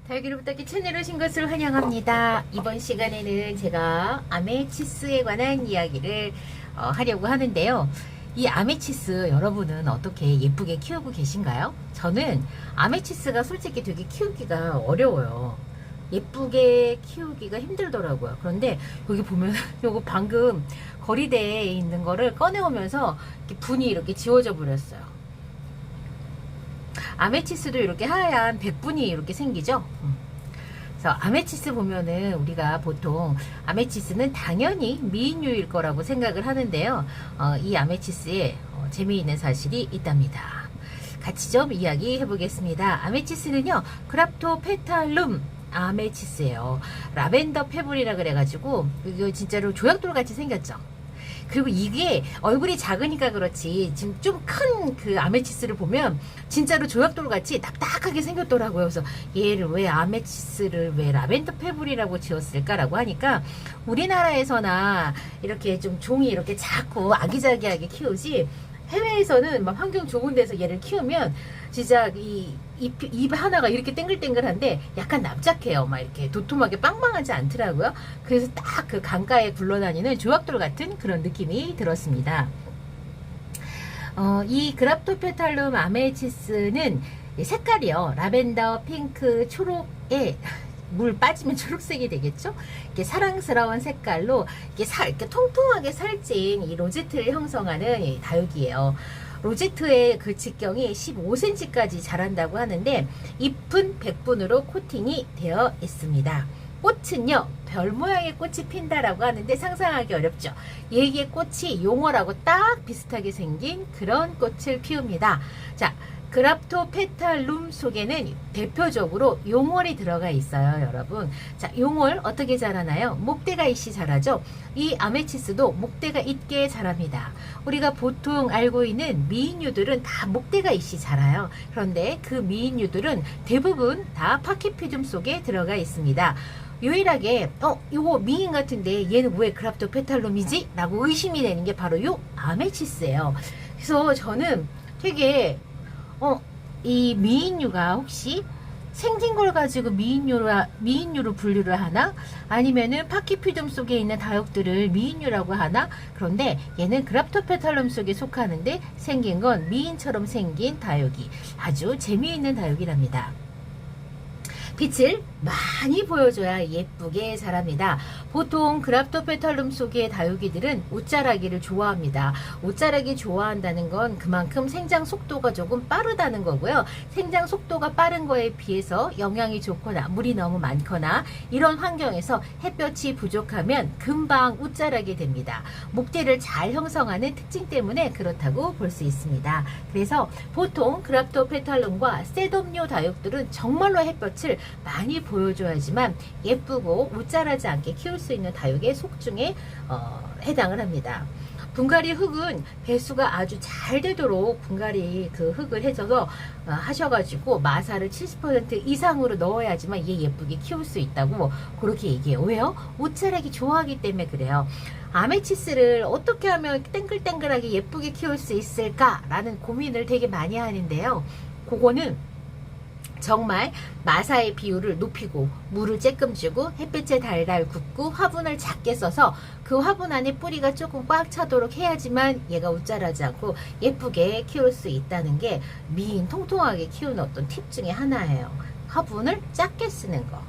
달기를 부탁해 채널에 오신 것을 환영합니다. 이번 시간에는 제가 아메치스에 관한 이야기를 하려고 하는데요. 이 아메치스 여러분은 어떻게 예쁘게 키우고 계신가요? 저는 아메치스가 솔직히 되게 키우기가 어려워요. 예쁘게 키우기가 힘들더라고요. 그런데 여기 보면 요거 방금 거리대에 있는 거를 꺼내오면서 이렇게 분이 이렇게 지워져 버렸어요. 아메치스도 이렇게 하얀 백분이 이렇게 생기죠. 그래서 아메치스 보면은 우리가 보통 아메치스는 당연히 미인류일 거라고 생각을 하는데요. 이 아메치스에 재미있는 사실이 있답니다. 같이 좀 이야기해 보겠습니다. 아메치스는요, 크랍토페탈룸 아메치스예요. 라벤더 페블이라 그래가지고 이거 진짜로 조약돌 같이 생겼죠. 그리고 이게 얼굴이 작으니까 그렇지 지금 좀 큰 그 아메치스를 보면 진짜로 조약돌 같이 딱딱하게 생겼더라고요. 그래서 얘를 왜 아메치스를 왜 라벤더 페블이라고 지었을까라고 하니까 우리나라에서나 이렇게 좀 종이 이렇게 작고 아기자기하게 키우지 해외에서는 막 환경 좋은 데서 얘를 키우면 진짜 입 하나가 이렇게 땡글땡글한데 약간 납작해요. 막 이렇게 도톰하게 빵빵하지 않더라고요. 그래서 딱 그 강가에 굴러다니는 조약돌 같은 그런 느낌이 들었습니다. 이 그랍토페탈룸 아메치스는 색깔이요. 라벤더, 핑크, 초록에 물 빠지면 초록색이 되겠죠? 이렇게 사랑스러운 색깔로 이렇게 통통하게 살찐 이 로제트를 형성하는 이 다육이에요. 로제트의 그 직경이 15cm까지 자란다고 하는데 잎은 백분으로 코팅이 되어 있습니다. 꽃은요, 별 모양의 꽃이 핀다라고 하는데 상상하기 어렵죠. 얘의 꽃이 용어라고 딱 비슷하게 생긴 그런 꽃을 피웁니다. 자, 그랍토페탈룸 속에는 대표적으로 용월이 들어가 있어요, 여러분. 자, 용월 어떻게 자라나요? 목대가 있이 자라죠. 이 아메치스도 목대가 있게 자랍니다. 우리가 보통 알고 있는 미인류들은 다 목대가 있이 자라요. 그런데 그 미인류들은 대부분 다 파키피듐 속에 들어가 있습니다. 유일하게 이거 미인 같은데 얘는 왜 그랍토페탈룸이지? 라고 의심이 되는 게 바로 요 아메치스예요. 그래서 저는 되게 이 미인류가 혹시 생긴 걸 가지고 미인류로 분류를 하나? 아니면은 파키피듐 속에 있는 다육들을 미인류라고 하나? 그런데 얘는 그랍토페탈룸 속에 속하는데 생긴 건 미인처럼 생긴 다육이. 아주 재미있는 다육이랍니다. 빛을 많이 보여줘야 예쁘게 자랍니다. 보통 그랍토페탈룸 속의 다육이들은 옷자라기를 좋아합니다. 옷자라기 좋아한다는 건 그만큼 생장 속도가 조금 빠르다는 거고요. 생장 속도가 빠른 거에 비해서 영양이 좋거나 물이 너무 많거나 이런 환경에서 햇볕이 부족하면 금방 옷자라게 됩니다. 목대를 잘 형성하는 특징 때문에 그렇다고 볼 수 있습니다. 그래서 보통 그랍토페탈룸과 셋업류 다육들은 정말로 햇볕을 많이 보여줘야지만 예쁘고 옷자라지 않게 키울 수 있는 다육의 속중에 해당을 합니다. 분갈이 흙은 배수가 아주 잘 되도록 분갈이 그 흙을 해줘서 하셔가지고 마사를 70% 이상으로 넣어야지만 얘 예쁘게 키울 수 있다고 그렇게 얘기해요. 왜요? 옷자라기 좋아하기 때문에 그래요. 아메치스를 어떻게 하면 땡글땡글하게 예쁘게 키울 수 있을까라는 고민을 되게 많이 하는데요. 그거는 정말 마사의 비율을 높이고 물을 쬐끔 주고 햇빛에 달달 굽고 화분을 작게 써서 그 화분 안에 뿌리가 조금 꽉 차도록 해야지만 얘가 웃자라지 않고 예쁘게 키울 수 있다는 게 미인 통통하게 키우는 어떤 팁 중에 하나예요. 화분을 작게 쓰는 거.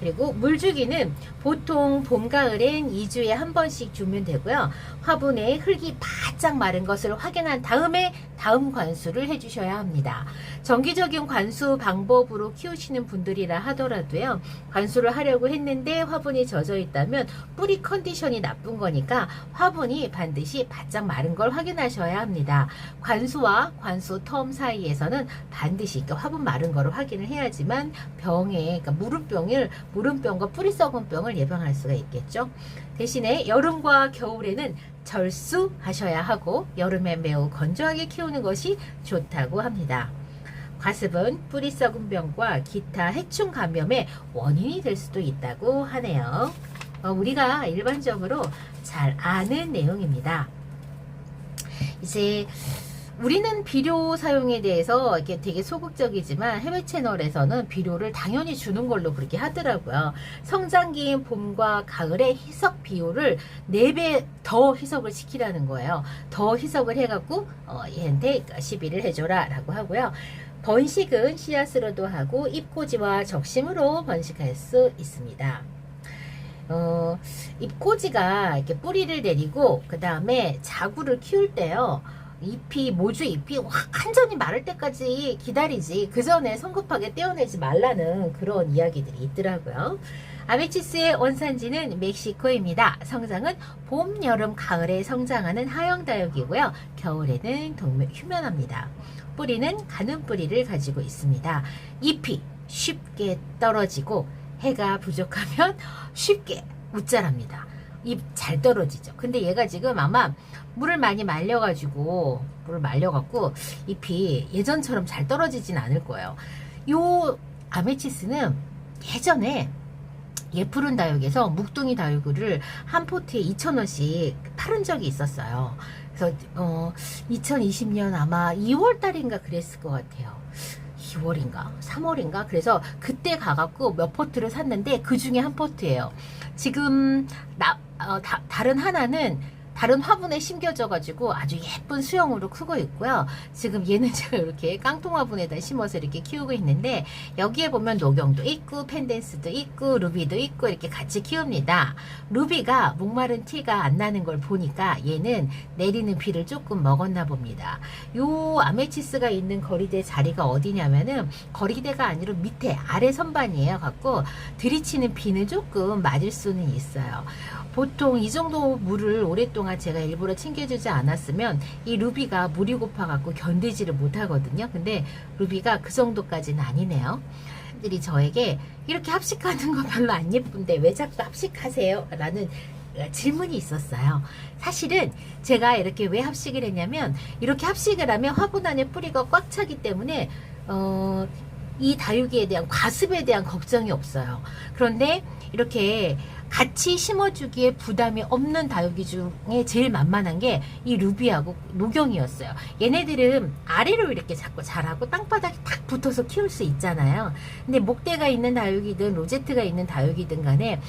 그리고 물주기는 보통 봄, 가을엔 2주에 한 번씩 주면 되고요. 화분에 흙이 바짝 마른 것을 확인한 다음에 다음 관수를 해주셔야 합니다. 정기적인 관수 방법으로 키우시는 분들이라 하더라도요. 관수를 하려고 했는데 화분이 젖어 있다면 뿌리 컨디션이 나쁜 거니까 화분이 반드시 바짝 마른 걸 확인하셔야 합니다. 관수와 관수 텀 사이에서는 반드시 화분 마른 거를 확인을 해야지만 그러니까 무름병과 뿌리 썩은 병을 예방할 수가 있겠죠. 대신에 여름과 겨울에는 절수하셔야 하고 여름에 매우 건조하게 키우는 것이 좋다고 합니다. 과습은 뿌리 썩은 병과 기타 해충 감염의 원인이 될 수도 있다고 하네요. 우리가 일반적으로 잘 아는 내용입니다. 이제 우리는 비료 사용에 대해서 이렇게 되게 소극적이지만 해외 채널에서는 비료를 당연히 주는 걸로 그렇게 하더라고요. 성장기인 봄과 가을에 희석 비율을 4배 더 희석을 시키라는 거예요. 더 희석을 해갖고 얘한테 시비를 해줘라 라고 하고요. 번식은 씨앗으로도 하고 잎꽂이와 적심으로 번식할 수 있습니다. 잎꽂이가 이렇게 뿌리를 내리고 그 다음에 자구를 키울 때요. 모주 잎이 완전히 마를 때까지 기다리지 그 전에 성급하게 떼어내지 말라는 그런 이야기들이 있더라고요. 아메치스의 원산지는 멕시코입니다. 성장은 봄, 여름, 가을에 성장하는 하형 다육이고요. 겨울에는 휴면합니다. 뿌리는 가는 뿌리를 가지고 있습니다. 잎이 쉽게 떨어지고 해가 부족하면 쉽게 웃자랍니다. 잎 잘 떨어지죠. 근데 얘가 지금 아마 물을 많이 말려갖고 잎이 예전처럼 잘 떨어지진 않을 거예요. 요 아메치스는 예전에 예푸른 다육에서 묵둥이 다육을 한 포트에 2,000원씩 팔은 적이 있었어요. 그래서 2020년 아마 2월 달인가 그랬을 것 같아요. 2월인가 3월인가 그래서 그때 가갖고 몇 포트를 샀는데 그 중에 한 포트예요. 지금 다른 하나는 다른 화분에 심겨져 가지고 아주 예쁜 수영으로 크고 있고요. 지금 얘는 제가 이렇게 깡통 화분에다 심어서 이렇게 키우고 있는데 여기에 보면 녹용도 있고 펜덴스도 있고 루비도 있고 이렇게 같이 키웁니다. 루비가 목마른 티가 안 나는 걸 보니까 얘는 내리는 비를 조금 먹었나 봅니다. 요 아메치스가 있는 거리대 자리가 어디냐면은 거리대가 아니라 밑에 아래 선반이에요. 갖고 들이치는 비는 조금 맞을 수는 있어요. 보통 이 정도 물을 오랫동안 제가 일부러 챙겨주지 않았으면 이 루비가 물이 고파갖고 견디지를 못하거든요. 근데 루비가 그 정도까지는 아니네요. 들이 저에게 이렇게 합식하는 거 별로 안 예쁜데 왜 자꾸 합식하세요? 라는 질문이 있었어요. 사실은 제가 이렇게 왜 합식을 했냐면 이렇게 합식을 하면 화분 안에 뿌리가 꽉 차기 때문에 이 다육이에 대한 과습에 대한 걱정이 없어요. 그런데 이렇게 같이 심어주기에 부담이 없는 다육이 중에 제일 만만한 게 이 루비하고 녹용이었어요. 얘네들은 아래로 이렇게 자꾸 자라고 땅바닥에 탁 붙어서 키울 수 있잖아요. 근데 목대가 있는 다육이든 로제트가 있는 다육이든 간에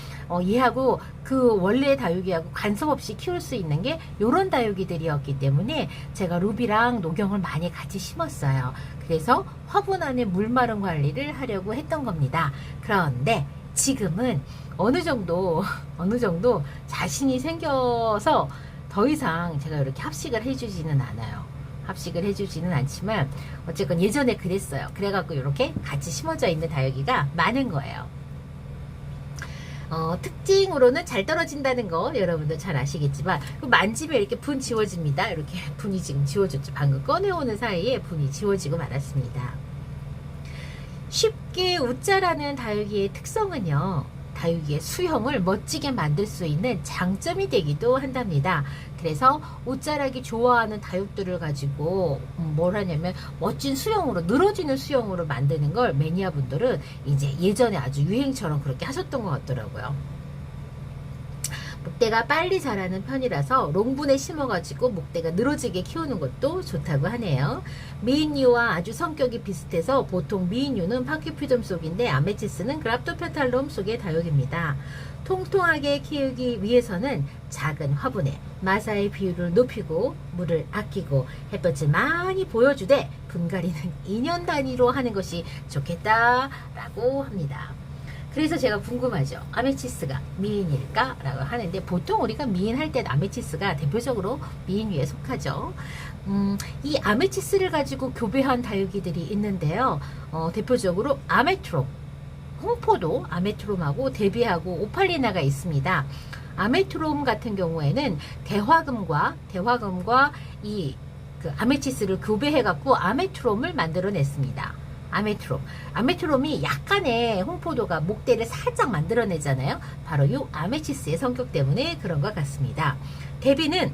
얘하고 그 원래 다육이하고 간섭 없이 키울 수 있는 게 요런 다육이들이었기 때문에 제가 루비랑 녹용을 많이 같이 심었어요. 그래서 화분 안에 물 마른 관리를 하려고 했던 겁니다. 그런데 지금은 어느 정도 자신이 생겨서 더 이상 제가 이렇게 합식을 해주지는 않아요. 합식을 해주지는 않지만 어쨌건 예전에 그랬어요. 그래갖고 이렇게 같이 심어져 있는 다육이가 많은 거예요. 특징으로는 잘 떨어진다는 거 여러분도 잘 아시겠지만 만지면 이렇게 분 지워집니다. 이렇게 분이 지금 지워졌죠. 방금 꺼내오는 사이에 분이 지워지고 말았습니다. 쉽게 웃자라는 다육이의 특성은요. 다육이의 수형을 멋지게 만들 수 있는 장점이 되기도 한답니다. 그래서 옷자라기 좋아하는 다육들을 가지고 뭘 하냐면 멋진 수형으로 늘어지는 수형으로 만드는 걸 매니아분들은 이제 예전에 아주 유행처럼 그렇게 하셨던 것 같더라고요. 목대가 빨리 자라는 편이라서 롱분에 심어가지고 목대가 늘어지게 키우는 것도 좋다고 하네요. 미인유와 아주 성격이 비슷해서 보통 미인유는 파퀴피덤 속인데 아메치스는 그랍도페탈롬 속의 다육입니다. 통통하게 키우기 위해서는 작은 화분에 마사의 비율을 높이고 물을 아끼고 햇볕을 많이 보여주되 분갈이는 2년 단위로 하는 것이 좋겠다라고 합니다. 그래서 제가 궁금하죠. 아메치스가 미인일까? 라고 하는데 보통 우리가 미인 할 때 아메치스가 대표적으로 미인위에 속하죠. 이 아메치스를 가지고 교배한 다육이들이 있는데요. 대표적으로 아메트롬, 홍포도 아메트롬하고 데비하고 오팔리나가 있습니다. 아메트롬 같은 경우에는 대화금과 이 아메치스를 교배해갖고 아메트롬을 만들어냈습니다. 아메트롬이 약간의 홍포도가 목대를 살짝 만들어내잖아요. 바로 이 아메치스의 성격 때문에 그런 것 같습니다. 데비는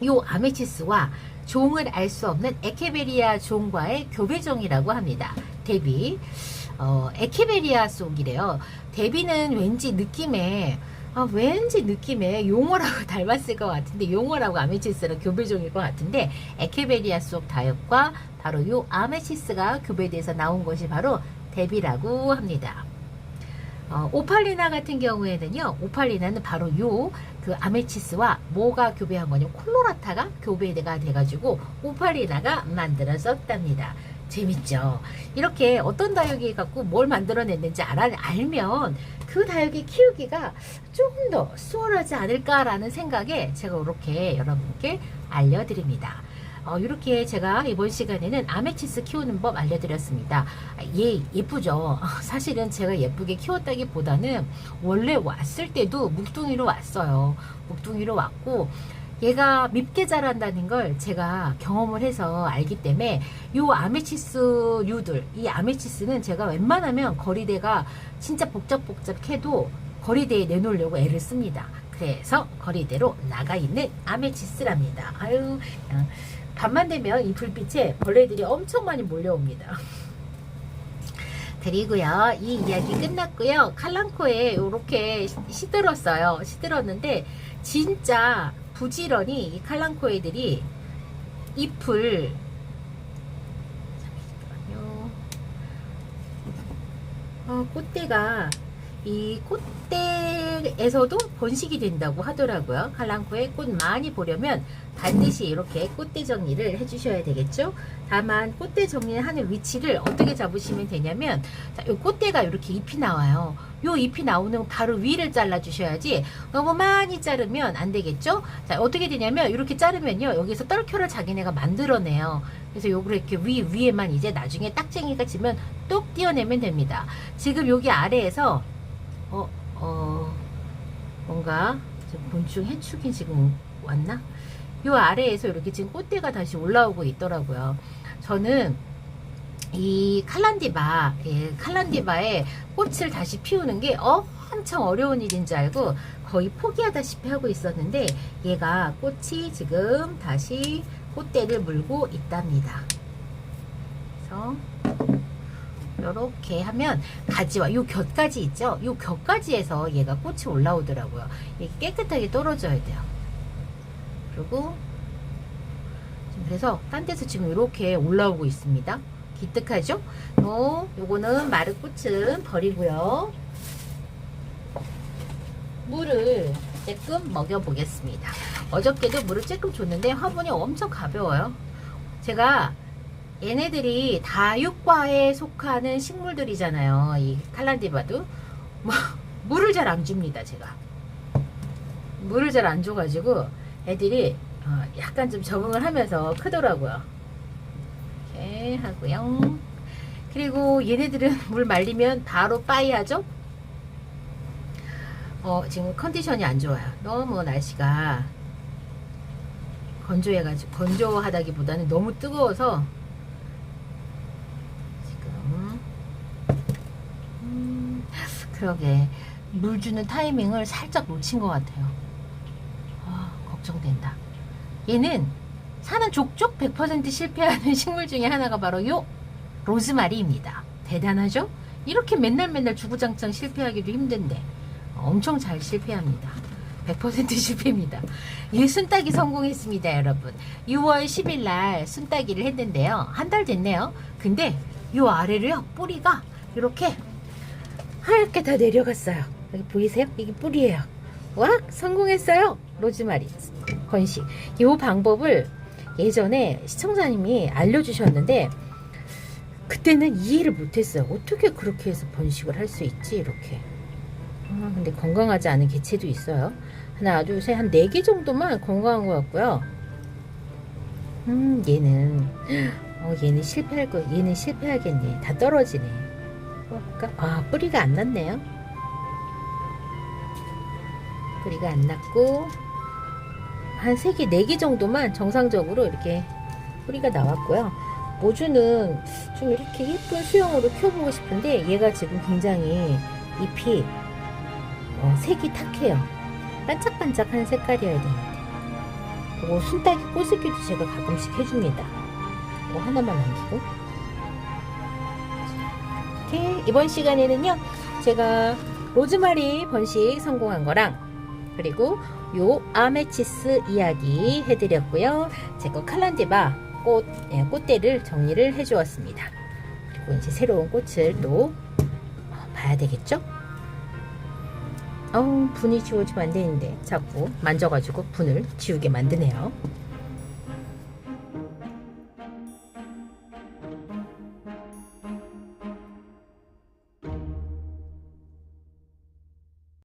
이 아메치스와 종을 알 수 없는 에케베리아 종과의 교배종이라고 합니다. 데비 에케베리아 속이래요. 데비는 왠지 느낌에 왠지 느낌에 용어라고 닮았을 것 같은데, 용어라고 아메치스랑 교배종일 것 같은데, 에케베리아 속 다육과 바로 요 아메치스가 교배돼서 나온 것이 바로 데비라고 합니다. 오팔리나 같은 경우에는요, 오팔리나는 바로 요 그 아메치스와 뭐가 교배한 거냐면 콜로라타가 교배가 돼가지고 오팔리나가 만들어졌답니다. 재밌죠? 이렇게 어떤 다육이 갖고 뭘 만들어냈는지 알면 그 다육이 키우기가 조금 더 수월하지 않을까라는 생각에 제가 이렇게 여러분께 알려드립니다. 이렇게 제가 이번 시간에는 아메치스 키우는 법 알려드렸습니다. 예쁘죠? 사실은 제가 예쁘게 키웠다기보다는 원래 왔을 때도 묵둥이로 왔어요. 묵둥이로 왔고, 얘가 밉게 자란다는 걸 제가 경험을 해서 알기 때문에 요 아메치스류들, 이 아메치스는 제가 웬만하면 거리대가 진짜 복잡복잡해도 거리대에 내놓으려고 애를 씁니다. 그래서 거리대로 나가 있는 아메치스랍니다. 아유, 그냥 밤만 되면 이 불빛에 벌레들이 엄청 많이 몰려옵니다. 그리고요, 이 이야기 끝났고요. 칼랑코에 이렇게 시들었어요. 시들었는데 진짜 부지런히 이 칼랑코에들이 잎을, 잠시만요. 꽃대가, 이 꽃대에서도 번식이 된다고 하더라고요. 칼랑코에 꽃 많이 보려면 반드시 이렇게 꽃대 정리를 해주셔야 되겠죠. 다만 꽃대 정리를 하는 위치를 어떻게 잡으시면 되냐면, 자, 이 꽃대가 이렇게 잎이 나와요. 요 잎이 나오는 바로 위를 잘라 주셔야지 너무 많이 자르면 안 되겠죠. 자, 어떻게 되냐면 이렇게 자르면요, 여기서 떨켜를 자기네가 만들어내요. 그래서 요걸 이렇게 위에만 이제 나중에 딱쟁이가 지면 똑 띄어내면 됩니다. 지금 여기 아래에서 뭔가 곤충 해축이 지금 왔나? 요 아래에서 이렇게 지금 꽃대가 다시 올라오고 있더라고요. 저는 이 칼란디바의 꽃을 다시 피우는 게 엄청 어려운 일인 줄 알고 거의 포기하다시피 하고 있었는데, 얘가 꽃이 지금 다시 꽃대를 물고 있답니다. 그래서 이렇게 하면 가지와 요 곁가지 있죠? 요 곁가지에서 얘가 꽃이 올라오더라고요. 이게 깨끗하게 떨어져야 돼요. 그리고 그래서 딴 데서 지금 이렇게 올라오고 있습니다. 기특하죠? 요거는 마른 꽃은 버리고요. 물을 조금 먹여보겠습니다. 어저께도 물을 조금 줬는데 화분이 엄청 가벼워요. 제가 얘네들이 다육과에 속하는 식물들이잖아요. 이 칼란디바도 물을 잘 안 줍니다. 제가 물을 잘 안 줘가지고 애들이 약간 좀 적응을 하면서 크더라고요. 이렇게 하고요. 그리고 얘네들은 물 말리면 바로 빠이 하죠. 지금 컨디션이 안 좋아요. 너무 날씨가 건조해가지고, 건조하다기보다는 너무 뜨거워서 지금 그러게 물 주는 타이밍을 살짝 놓친 것 같아요. 걱정된다. 얘는 사는 족족 100% 실패하는 식물 중에 하나가 바로 요 로즈마리입니다. 대단하죠? 이렇게 맨날 주구장창 실패하기도 힘든데 엄청 잘 실패합니다. 100% 실패입니다. 이 순따기 성공했습니다, 여러분. 6월 10일 날 순따기를 했는데요. 한 달 됐네요. 근데 요 아래로요, 뿌리가 이렇게 하얗게 다 내려갔어요. 여기 보이세요? 이게 뿌리예요. 와, 성공했어요. 로즈마리 번식. 이 방법을 예전에 시청자님이 알려주셨는데 그때는 이해를 못했어요. 어떻게 그렇게 해서 번식을 할 수 있지? 이렇게. 근데 건강하지 않은 개체도 있어요. 하나, 둘, 셋, 한 4개 정도만 건강한 것 같고요. 얘는 실패할 거, 얘는 실패하겠네. 다 떨어지네. 뿌리가 안 났네요. 뿌리가 안 났고, 한 3개, 4개 정도만 정상적으로 이렇게 뿌리가 나왔고요. 모주는 좀 이렇게 예쁜 수영으로 키워보고 싶은데, 얘가 지금 굉장히 잎이 색이 탁해요. 반짝반짝한 색깔이어야 되는데. 그리고 순따기 꽃새끼도 제가 가끔씩 해줍니다. 하나만 남기고. 이렇게 이번 시간에는요, 제가 로즈마리 번식 성공한 거랑 그리고 요 아메치스 이야기 해드렸고요. 제거 칼란디바 꽃대를 정리를 해주었습니다. 그리고 이제 새로운 꽃을 또 봐야 되겠죠? 분이 지워지면 안 되는데 자꾸 만져가지고 분을 지우게 만드네요.